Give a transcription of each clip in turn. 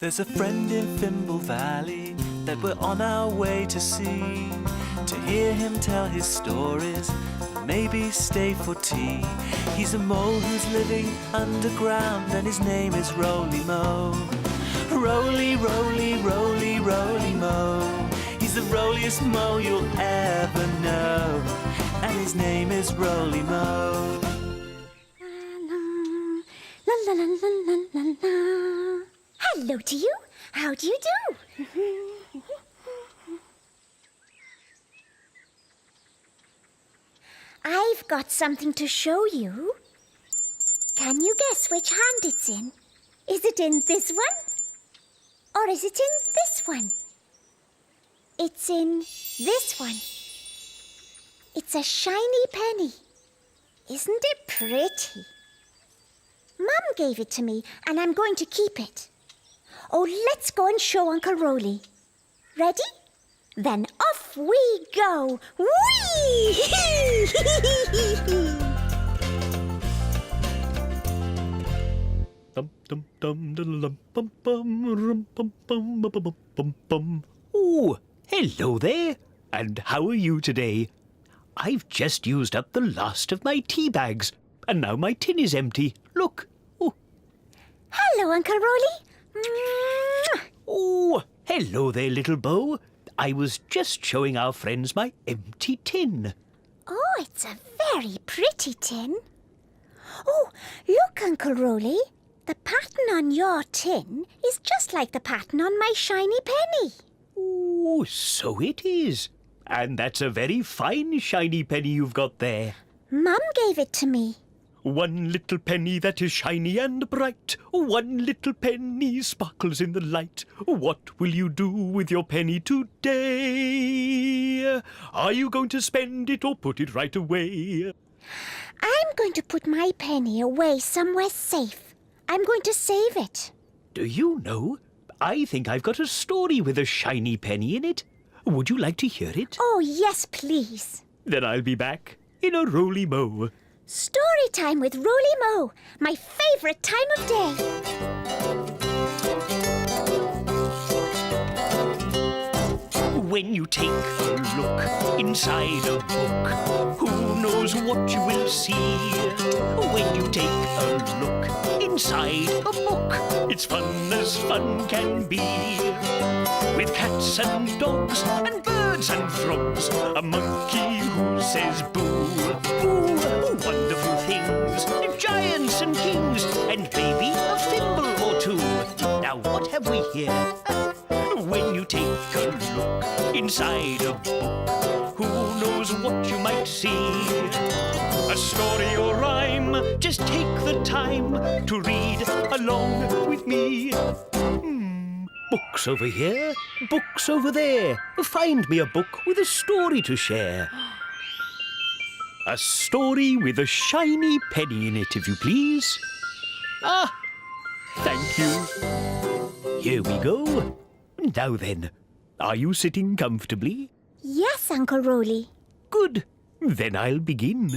There's a friend in Fimble Valley that we're on our way to see, to hear him tell his stories, maybe stay for tea. He's a mole who's living underground and his name is Roly Mo. Roly, roly, roly, roly mo. He's the roliest mo you'll ever know, and his name is Roly Mo. La la la la la la la. Hello to you. How do you do? I've got something to show you. Can you guess which hand it's in? Is it in this one? Or is it in this one? It's in this one. It's a shiny penny. Isn't it pretty? Mum gave it to me and I'm going to keep it. Oh, let's go and show Uncle Roly. Ready? Then off we go. Whee! Oh, hello there. And how are you today? I've just used up the last of my tea bags, and now my tin is empty. Look. Oh, Hello, Uncle Roly. Mwah! oh, hello there, little Bo. I was just showing our friends my empty tin. Oh, it's a very pretty tin. Oh, look, Uncle Roly. The pattern on your tin is just like the pattern on my shiny penny. Oh, so it is. And that's a very fine shiny penny you've got there. Mum gave it to me. One little penny that is shiny and bright. One little penny sparkles in the light. What will you do with your penny today? Are you going to spend it or put it right away? I'm going to put my penny away somewhere safe. I'm going to save it. Do you know? I think I've got a story with a shiny penny in it. Would you like to hear it? Oh, yes, please. Then I'll be back in a Roly Mo. Story time with Roly Mo, my favourite time of day. When you take a look inside a book, who knows what you will see? When you take a look inside a book, it's fun as fun can be. With cats and dogs and birds and frogs, a monkey who says boo. Boo, wonderful things, giants and kings, and maybe a fimble or two. Now what have we here? When you take a look inside a book, who knows what you might see? A story or rhyme, just take the time to read along with me. Books over here, books over there. Find me a book with a story to share. A story with a shiny penny in it, if you please. Ah, thank you. Here we go. Now then, are you sitting comfortably? Yes, Uncle Roly. Good. Then I'll begin.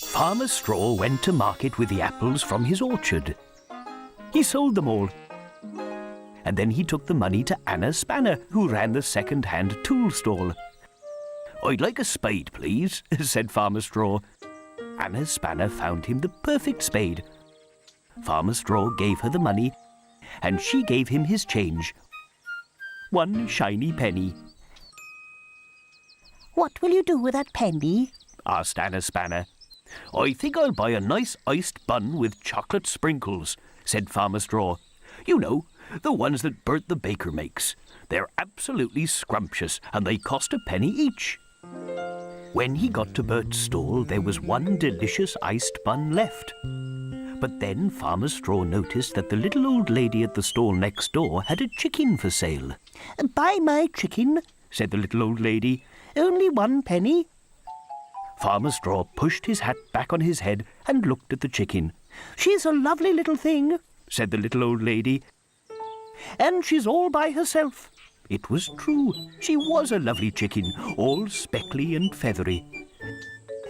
Farmer Straw went to market with the apples from his orchard. He sold them all. And then he took the money to Anna Spanner, who ran the second-hand tool stall. "I'd like a spade, please," said Farmer Straw. Anna Spanner found him the perfect spade. Farmer Straw gave her the money, and she gave him his change. One shiny penny. What will you do with that penny? Asked Anna Spanner. "I think I'll buy a nice iced bun with chocolate sprinkles," said Farmer Straw. "You know, the ones that Bert the baker makes. They're absolutely scrumptious, and they cost a penny each." When he got to Bert's stall, there was one delicious iced bun left. But then Farmer Straw noticed that the little old lady at the stall next door had a chicken for sale. Buy my chicken, said the little old lady. only 1 penny. Farmer Straw pushed his hat back on his head and looked at the chicken. She's a lovely little thing, said the little old lady. and she's all by herself. It was true. She was a lovely chicken, all speckly and feathery.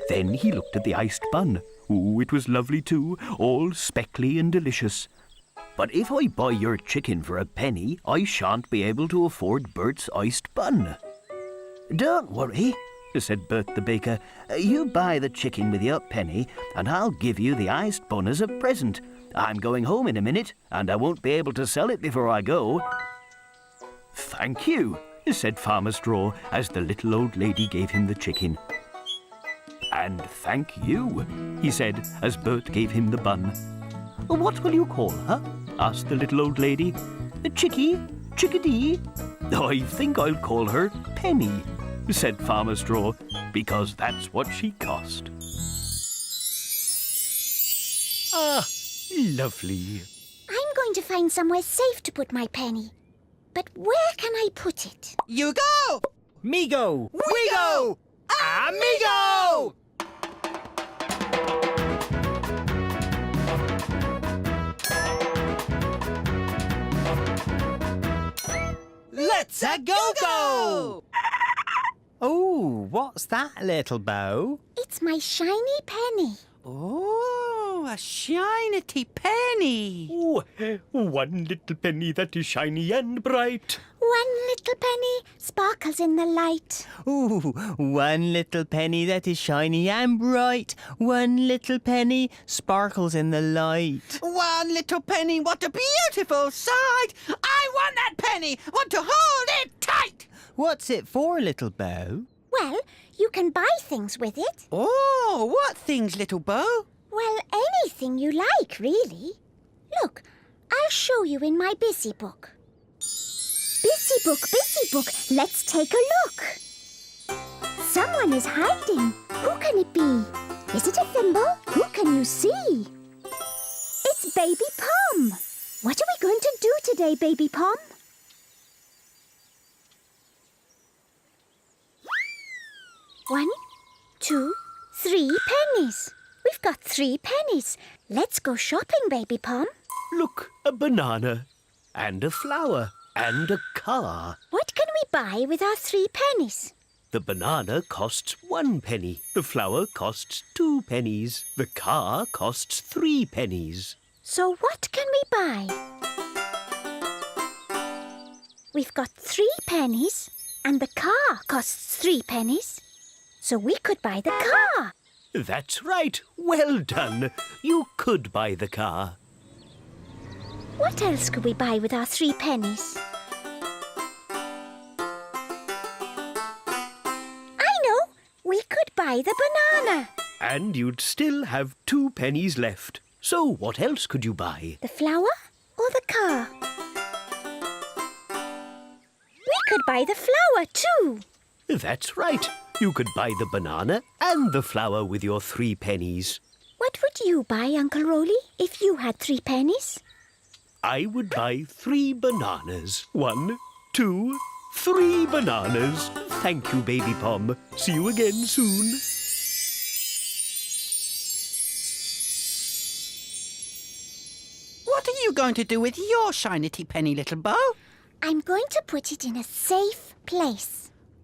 Then he looked at the iced bun, Oh, it was lovely too, all speckly and delicious. But if I buy your chicken for a penny, I shan't be able to afford Bert's iced bun. Don't worry, said Bert the baker. You buy the chicken with your penny, and I'll give you the iced bun as a present. I'm going home in a minute, and I won't be able to sell it before I go. Thank you, said Farmer Straw, as the little old lady gave him the chicken. And thank you, he said, as Bert gave him the bun. What will you call her? Asked the little old lady. Chickie? Chickadee? I think I'll call her Penny, said Farmer Straw, because that's what she cost. Ah, lovely. I'm going to find somewhere safe to put my penny. But where can I put it? Yugo! Migo! Migo! Amigo! Let's a go-go! Oh, what's that, little Bo? It's my shiny penny. Oh, a shiny penny. Oh, one little penny that is shiny and bright. One little penny sparkles in the light. Ooh, one little penny that is shiny and bright. One little penny sparkles in the light. One little penny, what a beautiful sight! I want that penny! Want to hold it tight! What's it for, little Bo? Well, you can buy things with it. Oh, what things, little Bo? Well, anything you like, really. Look, I'll show you in my busy book. Busy book, let's take a look. Someone is hiding. Who can it be? Is it a thimble? Who can you see? It's Baby Pom. What are we going to do today, Baby Pom? One, 2, 3 pennies. We've got 3 pennies. Let's go shopping, Baby Pom. Look, a banana, and a flower, and a car. What can we buy with our 3 pennies? The banana costs 1 penny. The flower costs 2 pennies. The car costs 3 pennies. So what can we buy? We've got 3 pennies, and the car costs 3 pennies. So we could buy the car. That's right. Well done. You could buy the car. What else could we buy with our 3 pennies? I know! We could buy the banana. And you'd still have 2 pennies left. So what else could you buy? The flower or the car? We could buy the flower too. That's right. You could buy the banana and the flower with your 3 pennies. What would you buy, Uncle Roly, if you had 3 pennies? I would buy 3 bananas. 1, 2, 3 bananas. Thank you, Baby Pom. See you again soon. What are you going to do with your shiny penny, little Bo? I'm going to put it in a safe place.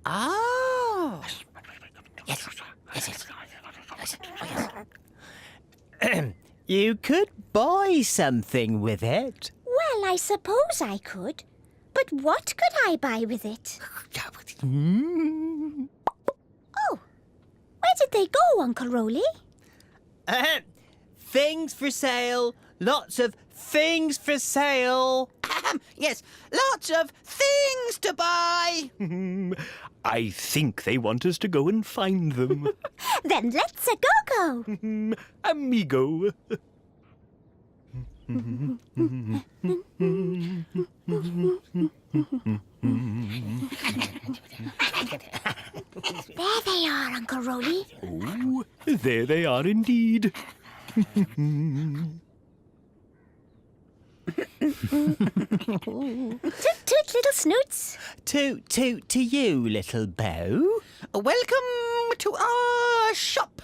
Oh. You could buy something with it. Well, I suppose I could. But what could I buy with it? Oh, where did they go, Uncle Roly? Things for sale. Lots of things for sale. Yes, lots of things to buy. I think they want us to go and find them. Then let's go-go. Amigo. There they are, Uncle Roly. Oh, there they are indeed. Toot toot, little snoots. Toot toot to you, little Bo. Welcome to our shop.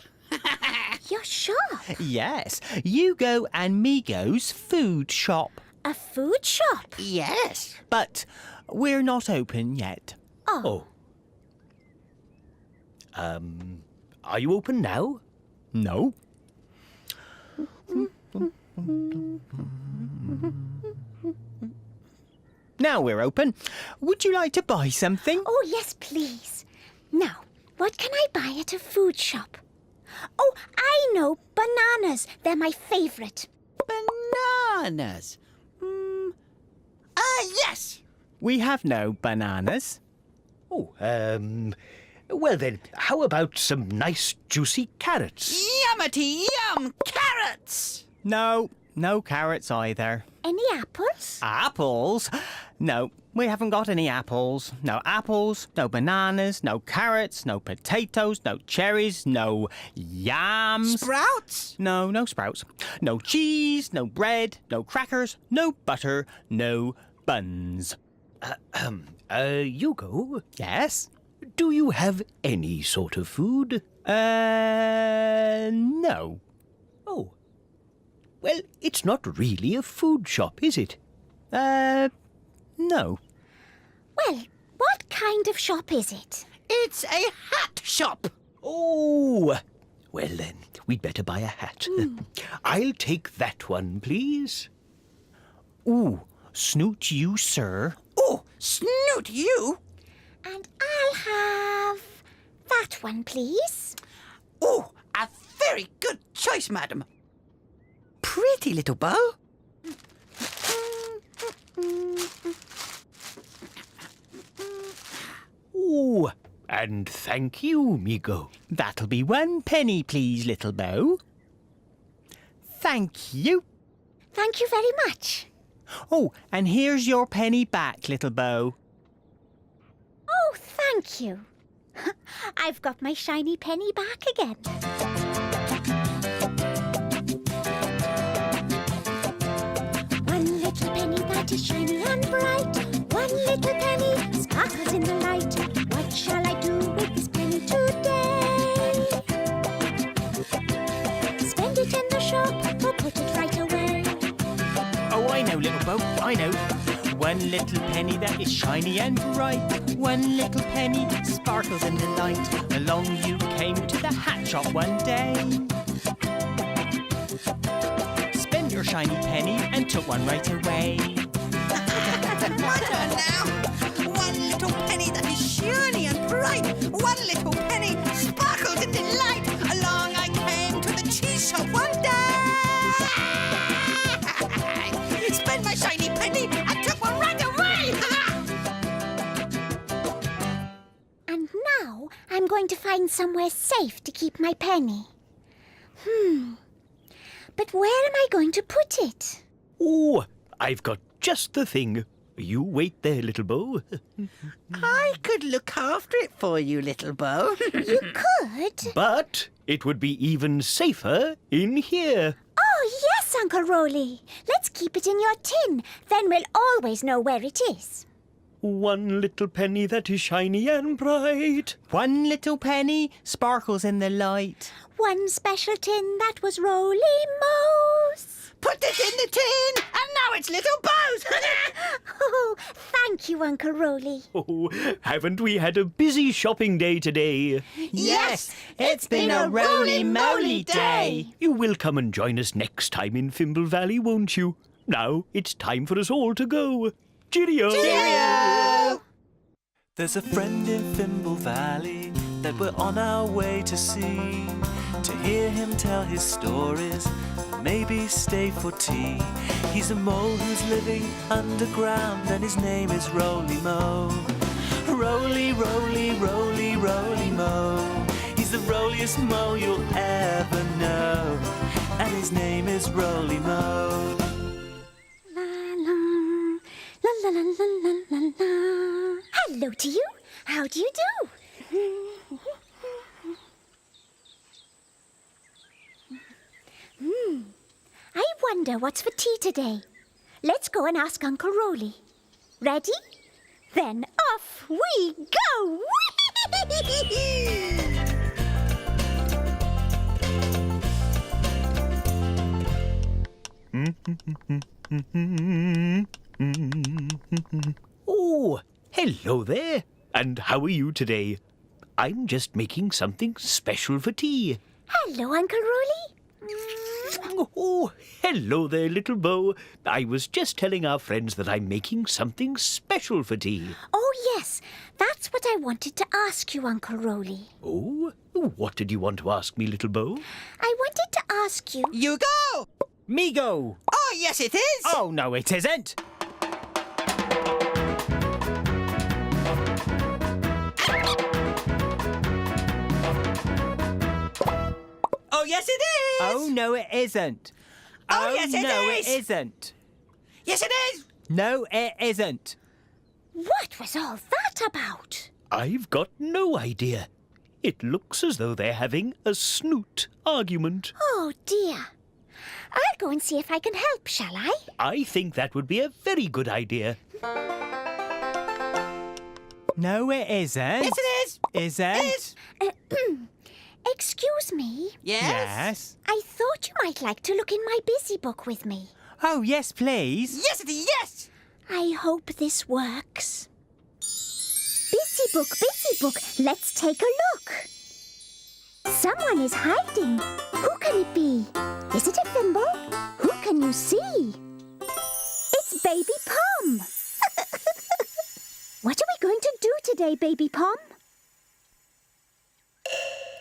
Your shop. Yes, Yugo and Migo's food shop. A food shop. Yes. But we're not open yet. Oh. Are you open now? No. Now we're open. Would you like to buy something? Oh, yes, please. Now, what can I buy at a food shop? Oh, I know, bananas. They're my favourite. Bananas. Yes. We have no bananas. Oh, well then, how about some nice juicy carrots? Yummity yum! Carrots! No carrots either. Any apples? Apples? No, we haven't got any apples. No apples, no bananas, no carrots, no potatoes, no cherries, no yams. Sprouts? No sprouts. No cheese, no bread, no crackers, no butter, no buns. Yugo, Yes? do you have any sort of food? No. Oh. Well, it's not really a food shop, is it? No. Well, what kind of shop is it? It's a hat shop. Oh. Well then, we'd better buy a hat. I'll take that one, please. Ooh, snoot you, sir. Oh, snoot you. And I'll have that one, please. Oh, a very good choice, madam. Pretty little bow. Oh, and thank you, Migo. That'll be 1 penny, please, little bow. Thank you. Thank you very much. Oh, and here's your penny back, little bow. Oh, thank you. I've got my shiny penny back again. One little penny that is shiny and bright. One little penny sparkles in the light. What shall I do with this penny today? Spend it in the shop or put it right away? Oh, I know, little bow, I know. 1 little penny that is shiny and bright. 1 little penny sparkles in the light. Along you came to the hat shop one day. Spent your shiny penny and took one right away. My turn now. 1 little penny that is shiny and bright. 1 little penny sparkles in delight. Along I came to the cheese shop one day. Spent my shiny penny and took one right away. And now I'm going to find somewhere safe to keep my penny. But where am I going to put it? Oh, I've got just the thing. You wait there, little bow. I could look after it for you, little bow. You could? But it would be even safer in here. Oh, yes, Uncle Roly. Let's keep it in your tin. Then we'll always know where it is. 1 little penny that is shiny and bright. 1 little penny sparkles in the light. One special tin that was Roly Mo's. Put it in the tin, and now it's little bows. Oh, thank you, Uncle Roly. Oh, haven't we had a busy shopping day today? Yes, it's been a roly-moly day. You will come and join us next time in Fimble Valley, won't you? Now it's time for us all to go. Cheerio! Cheerio! There's a friend in Fimble Valley that we're on our way to see. To hear him tell his stories, maybe stay for tea. He's a mole who's living underground, and his name is Roly Mo. Roly, roly, roly, roly Mo. He's the roliest mo you'll ever know, and his name is Roly Mo. La la la la la la la. Hello to you. How do you do? I wonder what's for tea today. Let's go and ask Uncle Roly. Ready? Then off we go! Oh, hello there. And how are you today? I'm just making something special for tea. Hello, Uncle Roly. Oh, hello there, little Bo. I was just telling our friends that I'm making something special for tea. Oh, yes. That's what I wanted to ask you, Uncle Roly. Oh, what did you want to ask me, little Bo? I wanted to ask you... Yugo! Migo! Oh, yes, it is! Oh, no, it isn't. Oh, yes, it is! Oh, no, it isn't. Oh, yes, it no, is. it isn't. Yes, it is! No, it isn't. What was all that about? I've got no idea. It looks as though they're having a snoot argument. Oh, dear. I'll go and see if I can help, shall I? I think that would be a very good idea. No, it isn't. Yes, it is! Isn't? It is! Excuse me. Yes. I thought you might like to look in my busy book with me. Oh, yes, please. Yes, it is! Yes! I hope this works. Busy book, let's take a look. Someone is hiding. Who can it be? Is it a Fimble? Who can you see? It's Baby Pom. What are we going to do today, Baby Pom?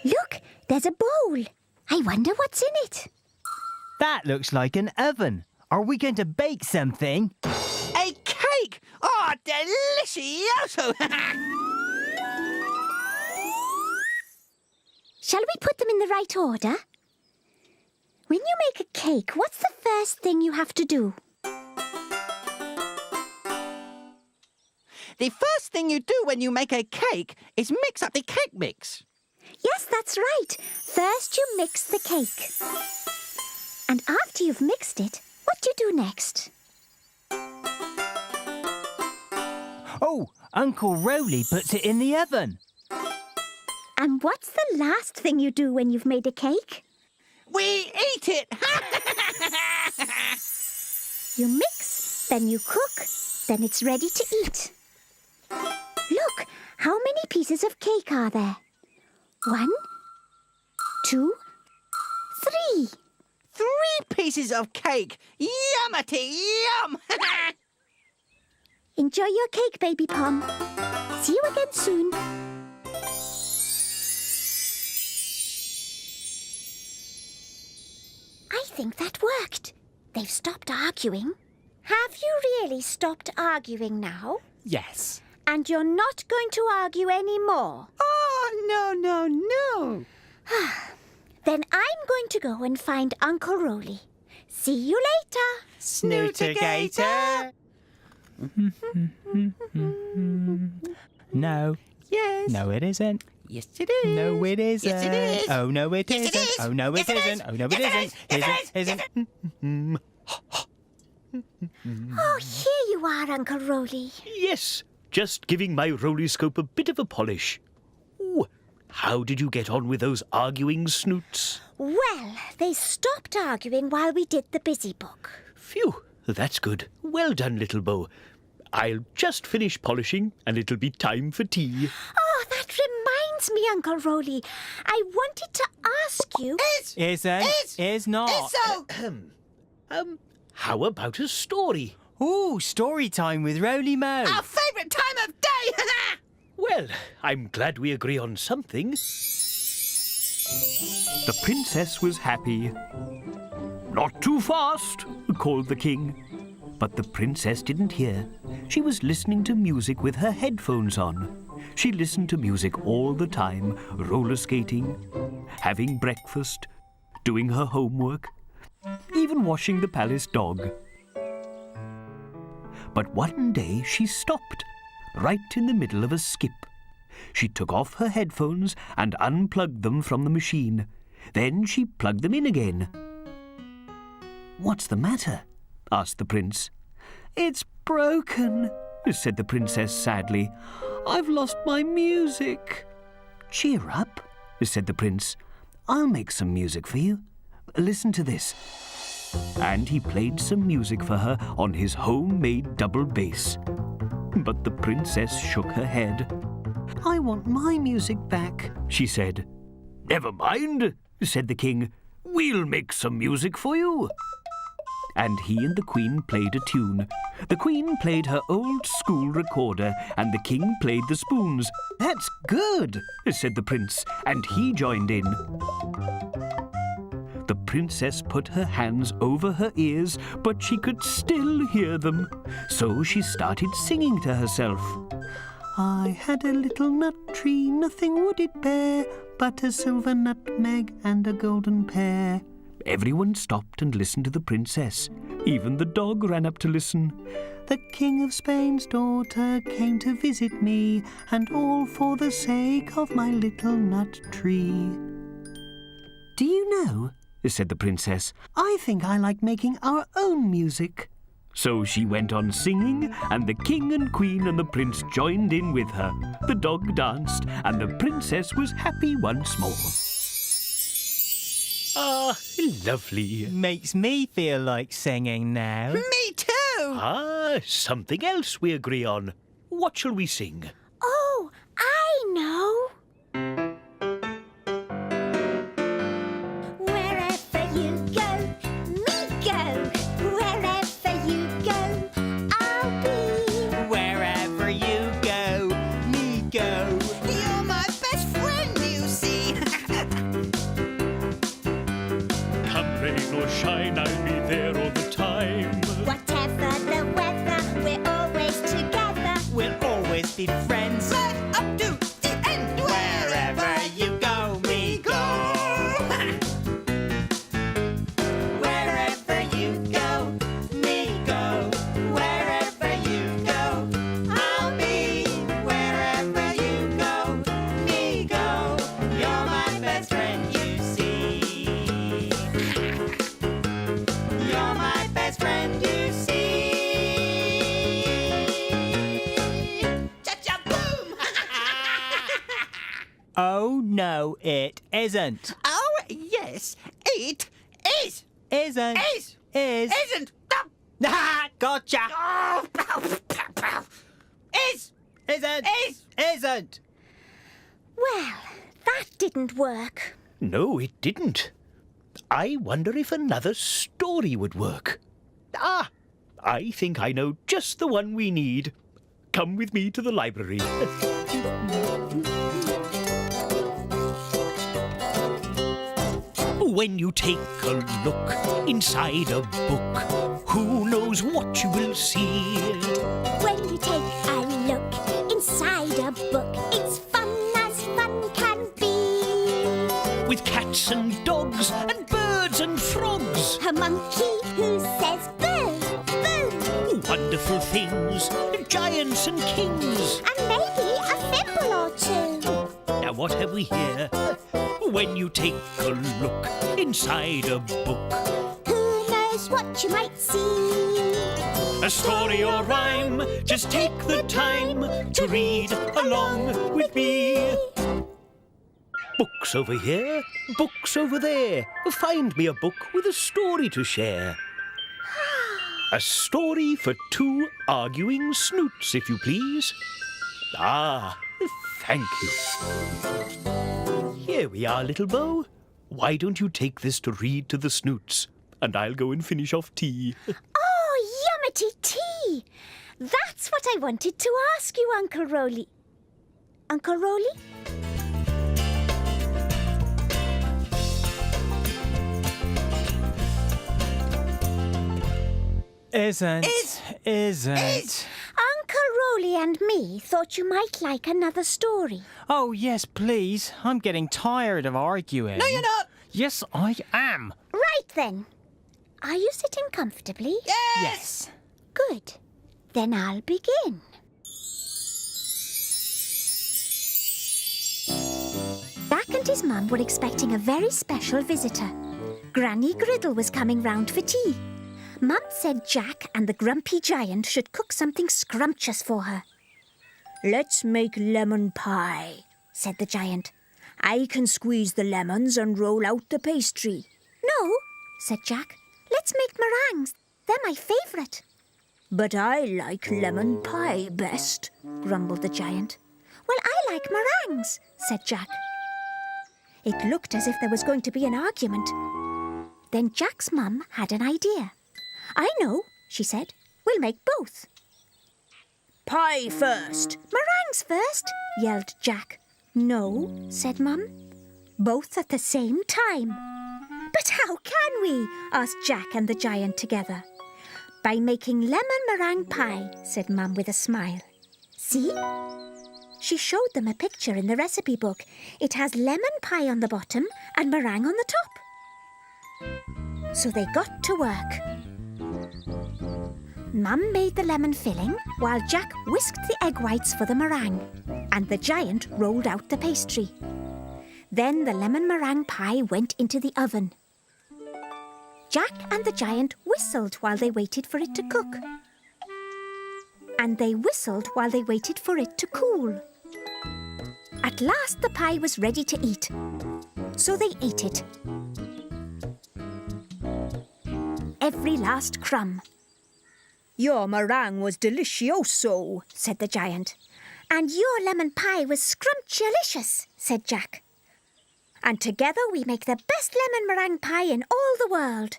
Look, there's a bowl. I wonder what's in it. That looks like an oven. Are we going to bake something? A cake! Oh, delicioso! Shall we put them in the right order? When you make a cake, what's the first thing you have to do? The first thing you do when you make a cake is mix up the cake mix. Yes, that's right. First you mix the cake. And after you've mixed it, what do you do next? Oh, Uncle Roly puts it in the oven. And what's the last thing you do when you've made a cake? We eat it! You mix, then you cook, then it's ready to eat. Look, how many pieces of cake are there? 1, 2, 3. 3 pieces of cake! Yummity yum! Enjoy your cake, Baby Pom. See you again soon. I think that worked. They've stopped arguing. Have you really stopped arguing now? Yes. And you're not going to argue anymore? Oh, no. Then I'm going to go and find Uncle Roly. See you later. Snootigator. No. Yes. No, it isn't. Yes, it is. No, it isn't. Yes, it is. Oh, no, it Yes, it isn't. is. Oh, no, Yes, it it is. isn't. Oh, no, it Yes, it isn't. is. Isn't. Oh, here you are, Uncle Roly. Yes, just giving my rolyscope a bit of a polish. Ooh, how did you get on with those arguing snoots? Well, they stopped arguing while we did the busy book. Phew, that's good. Well done, little Bo. I'll just finish polishing and it'll be time for tea. Oh, that reminds me, Uncle Roly. I wanted to ask you... Isn't. Is not. It's so... How about a story? Ooh, story time with Roly Mo. Our favourite time of day! Well, I'm glad we agree on something. The princess was happy. "Not too fast," called the king. But the princess didn't hear. She was listening to music with her headphones on. She listened to music all the time, roller skating, having breakfast, doing her homework, even washing the palace dog. But one day she stopped, right in the middle of a skip. She took off her headphones and unplugged them from the machine. Then she plugged them in again. "What's the matter?" asked the prince. "It's broken," said the princess sadly. "I've lost my music." "Cheer up," said the prince. "I'll make some music for you. Listen to this." And he played some music for her on his homemade double bass. But the princess shook her head. "I want my music back," she said. "Never mind," said the king. we'll make some music for you. And he and the Queen played a tune. The Queen played her old school recorder, and the King played the spoons. "That's good," said the Prince, and he joined in. The Princess put her hands over her ears, but she could still hear them. So she started singing to herself. "I had a little nut tree, nothing would it bear, but a silver nutmeg and a golden pear." Everyone stopped and listened to the Princess. Even the dog ran up to listen. "The King of Spain's daughter came to visit me, and all for the sake of my little nut tree." "Do you know," said the Princess, "I think I like making our own music." So she went on singing, and the King and Queen and the Prince joined in with her. The dog danced, and the Princess was happy once more. Ah, lovely. Makes me feel like singing now. Me too! Ah, something else we agree on. What shall we sing? Oh, I know. Wherever you go, me go. Wherever you go, I'll be. Wherever you go, me go. You're my best friend, you see. Come rain or shine, I'll be there all the time. Whatever the weather, we're always together. We'll always be friends. Right up to the end. Wherever you go, me go. Wherever you go, me go. Wherever you go, I'll be. Wherever you go, me go. You're my best friend, you see. You're my best friend, you see. Cha-cha boom! Oh, no, it isn't. Oh, yes, it is. Isn't. Is. Is. Isn't. Ah, gotcha. Oh, pow, pow, pow. Is. Isn't. Is. Isn't. Well, that didn't work. No, it didn't. I wonder if another story would work. Ah, I think I know just the one we need. Come with me to the library. When you take a look inside a book, who knows what you will see? When you take a look inside a book, it's fun as fun can be. With cats and dogs and birds and frogs, A monkey who says boo, boo, wonderful things, giants and kings. and maybe a thimble or two. Now what have we here? When you take a look inside a book, Who knows what you might see? a story or rhyme, just take the time to read along with me. Books over here, books over there. Find me a book with a story to share. A story for two arguing snoots, if you please. Ah, thank you. Here we are, little Bo. Why don't you take this to read to the snoots, and I'll go and finish off tea. Oh, yummity tea! That's what I wanted to ask you, Uncle Roly. Uncle Roly? Isn't. Isn't. Is. Uncle Roly and me thought you might like another story. Oh, yes, please. I'm getting tired of arguing. No, you're not. Yes, I am. Right then. Are you sitting comfortably? Yes. Good. Then I'll begin. Jack and his mum were expecting a very special visitor. Granny Griddle was coming round for tea. Mum said Jack and the grumpy giant should cook something scrumptious for her. "Let's make lemon pie," said the giant. "I can squeeze the lemons and roll out the pastry." "No," said Jack. "Let's make meringues. They're my favourite." "But I like lemon pie best," grumbled the giant. "Well, I like meringues," said Jack. It looked as if there was going to be an argument. Then Jack's mum had an idea. I know, she said. We'll make both. Pie first. Meringues first, yelled Jack. No, said Mum. Both at the same time. But how can we? Asked Jack and the giant together. By making lemon meringue pie, said Mum with a smile. See? She showed them a picture in the recipe book. It has lemon pie on the bottom and meringue on the top. So they got to work. Mum made the lemon filling while Jack whisked the egg whites for the meringue, and the giant rolled out the pastry. Then the lemon meringue pie went into the oven. Jack and the giant whistled while they waited for it to cook. And they whistled while they waited for it to cool. At last the pie was ready to eat, so they ate it. Every last crumb. Your meringue was delicioso, said the giant. And your lemon pie was scrumptious, said Jack. And together we make the best lemon meringue pie in all the world.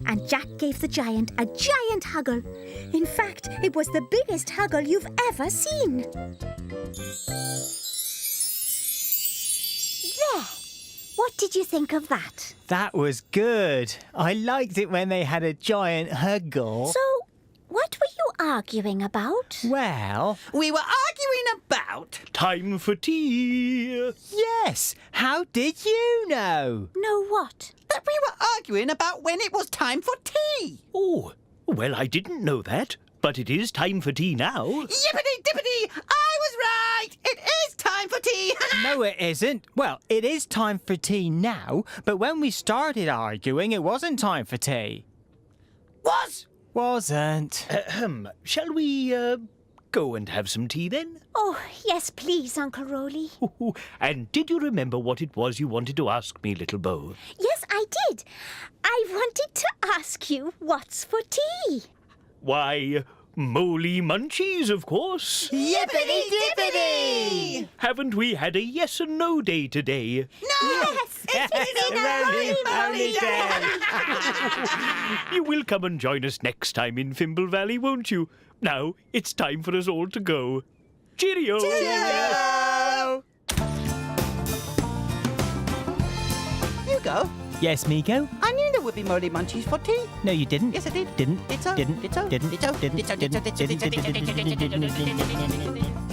And Jack gave the giant a giant huggle. In fact, it was the biggest huggle you've ever seen. There. What did you think of that? That was good. I liked it when they had a giant huggle. So, what were you arguing about? Well, We were arguing about... Time for tea. yes. How did you know? Know what? that we were arguing about when it was time for tea. Oh, well, I didn't know that, but it is time for tea now. Yippity-dippity! I was right! It is time for tea! No, it isn't. Well, it is time for tea now, but when we started arguing, it wasn't time for tea. Wasn't. Shall we, go and have some tea then? Oh, yes, please, Uncle Roly. And did you remember what it was you wanted to ask me, little Bo? Yes, I did. I wanted to ask you what's for tea. Why, moly munchies, of course. Yippity-dippity! Haven't we had a yes and no day today? Yes! It's been a roly-moly day! You will come and join us next time in Fimble Valley, won't you? Now, it's time for us all to go. Cheerio! Cheerio! Hugo, Yes, Migo? I knew there would be moly munchies for tea. No, you didn't. Yes, I did. Didn't. It's so. Didn't. It's so. Didn't. It's so. Didn't. It's so. Didn't. It's so. Didn't.